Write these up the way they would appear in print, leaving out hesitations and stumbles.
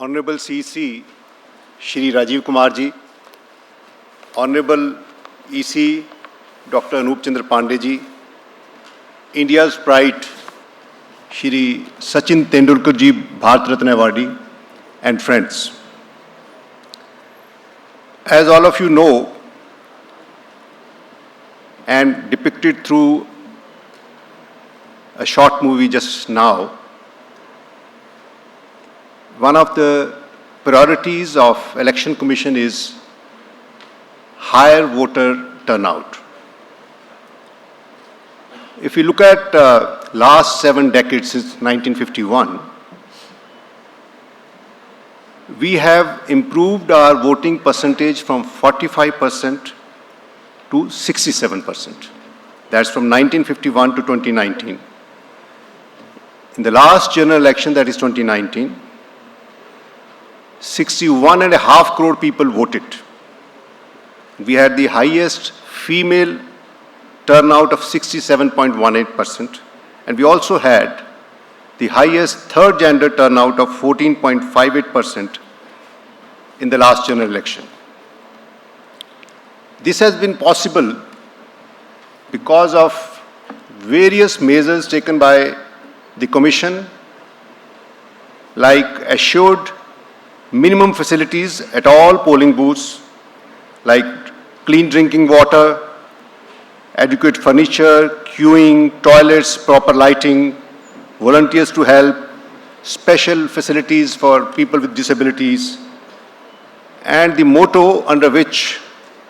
Honorable CC Shri Rajiv Kumar ji, Honorable EC Dr. Anup Chandra Pandey ji, India's pride Shri Sachin Tendulkar ji, Bharat Ratna Awardee, and friends. As all of you know, and depicted through a short movie just now, one of the priorities of Election Commission is higher voter turnout. If you look at last 7 decades since 1951, we have improved our voting percentage from 45% to 67%. That's from 1951 to 2019. In the last general election, that is 2019, 61.5 crore people voted. We had the highest female turnout of 67.18%, and we also had the highest third gender turnout of 14.58% in the last general election. This has been possible because of various measures taken by the Commission, like assured minimum facilities at all polling booths, like clean drinking water, adequate furniture, queuing, toilets, proper lighting, volunteers to help, special facilities for people with disabilities, and the motto under which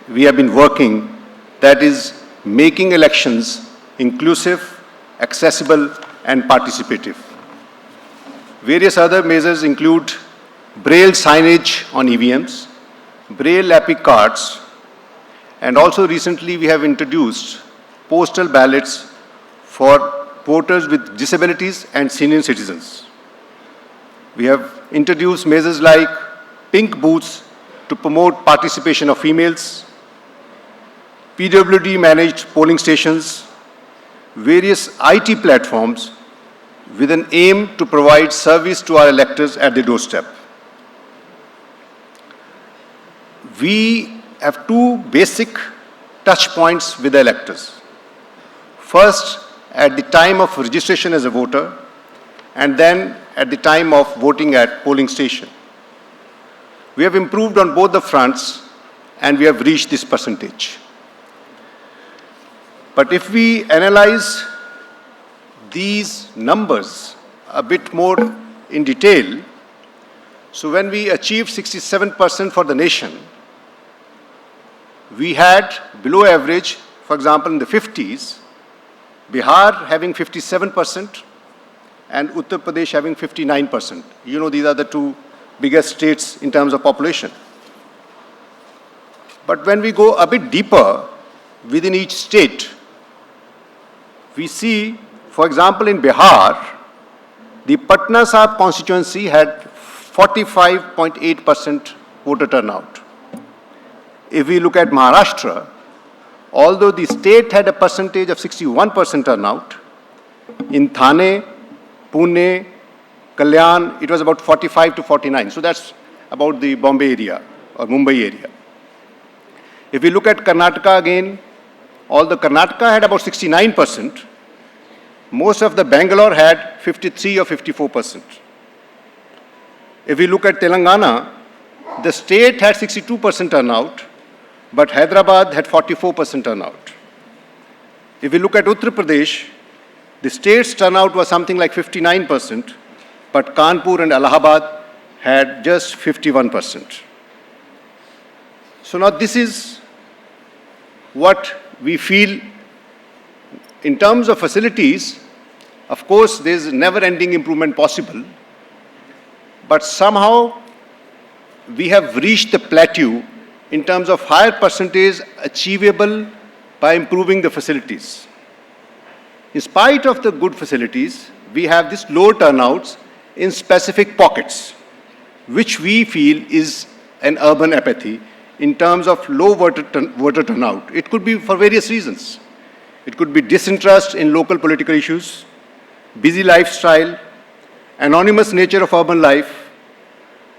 we have been working, that is making elections inclusive, accessible, and participative. Various other measures include Braille signage on EVMs, Braille epic cards, and also recently we have introduced postal ballots for voters with disabilities and senior citizens. We have introduced measures like pink booths to promote participation of females, PWD managed polling stations, various IT platforms with an aim to provide service to our electors at the doorstep. We have 2 basic touch points with the electors. First, at the time of registration as a voter, and then at the time of voting at polling station. We have improved on both the fronts, and we have reached this percentage. But if we analyze these numbers a bit more in detail, so when we achieved 67% for the nation, we had below average, for example, in the 50s, Bihar having 57% and Uttar Pradesh having 59%. You know, these are the 2 biggest states in terms of population. But when we go a bit deeper within each state, we see, for example, in Bihar, the Patna Sahib constituency had 45.8% voter turnout. If we look at Maharashtra, although the state had a percentage of 61% turnout, in Thane, Pune, Kalyan, it was about 45 to 49. So that's about the Bombay area or Mumbai area. If we look at Karnataka again, although Karnataka had about 69%, most of the Bangalore had 53 or 54%. If we look at Telangana, the state had 62% turnout, but Hyderabad had 44% turnout. If we look at Uttar Pradesh, the state's turnout was something like 59%, but Kanpur and Allahabad had just 51%. So now this is what we feel in terms of facilities. Of course, there is never-ending improvement possible, but somehow we have reached the plateau in terms of higher percentage achievable by improving the facilities. In spite of the good facilities, we have these low turnouts in specific pockets, which we feel is an urban apathy in terms of low voter turnout. It could be for various reasons. It could be disinterest in local political issues, busy lifestyle, anonymous nature of urban life,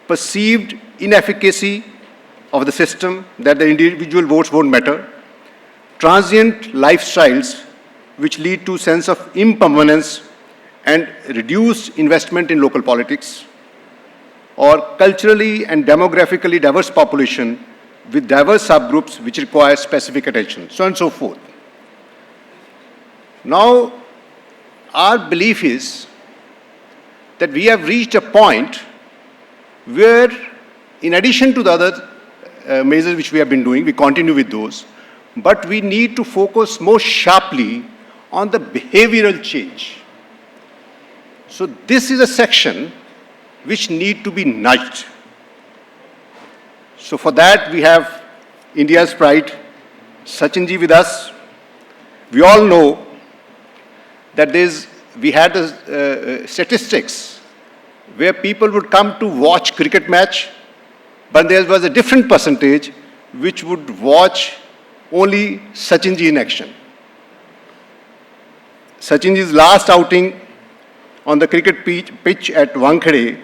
perceived inefficacy of the system, that the individual votes won't matter, transient lifestyles which lead to sense of impermanence and reduced investment in local politics, or culturally and demographically diverse population with diverse subgroups which require specific attention, so on and so forth. Now, our belief is that we have reached a point where, in addition to the other measures which we have been doing, we continue with those, but we need to focus more sharply on the behavioral change. So this is a section which need to be nudged. So for that we have India's pride, Sachinji, with us. We all know that we had statistics where people would come to watch cricket match, but there was a different percentage which would watch only Sachinji in action. Sachinji's last outing on the cricket pitch at Wankhede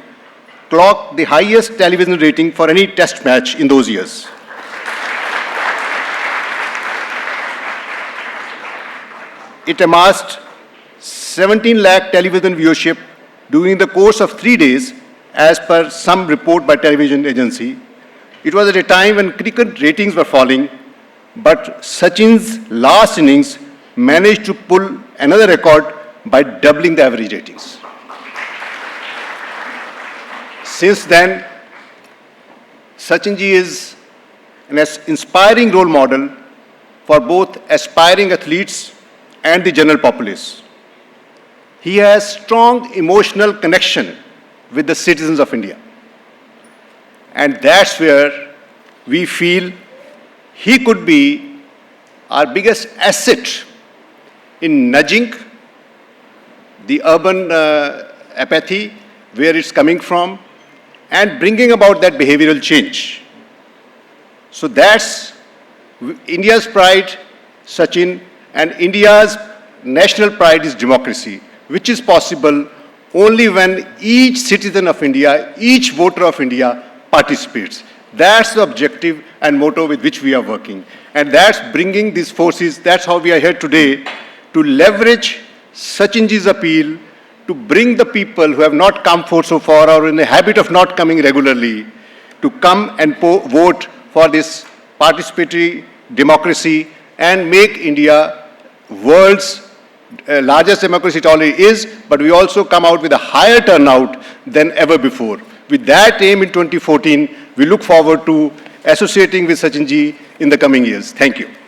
clocked the highest television rating for any test match in those years. It amassed 17 lakh television viewership during the course of 3 days, as per some report by television agency. It was at a time when cricket ratings were falling, but Sachin's last innings managed to pull another record by doubling the average ratings. Since then, Sachinji is an inspiring role model for both aspiring athletes and the general populace. He has strong emotional connection with the citizens of India. And that's where we feel he could be our biggest asset in nudging the urban apathy, where it's coming from, and bringing about that behavioral change. So that's India's pride, Sachin, and India's national pride is democracy, which is possible only when each citizen of India, each voter of India participates. That's the objective and motto with which we are working. And that's bringing these forces, that's how we are here today, to leverage Sachinji's appeal, to bring the people who have not come forth so far or in the habit of not coming regularly, to come and vote for this participatory democracy and make India world's largest democracy it already is, but we also come out with a higher turnout than ever before. With that aim in 2014, we look forward to associating with Sachinji in the coming years. Thank you.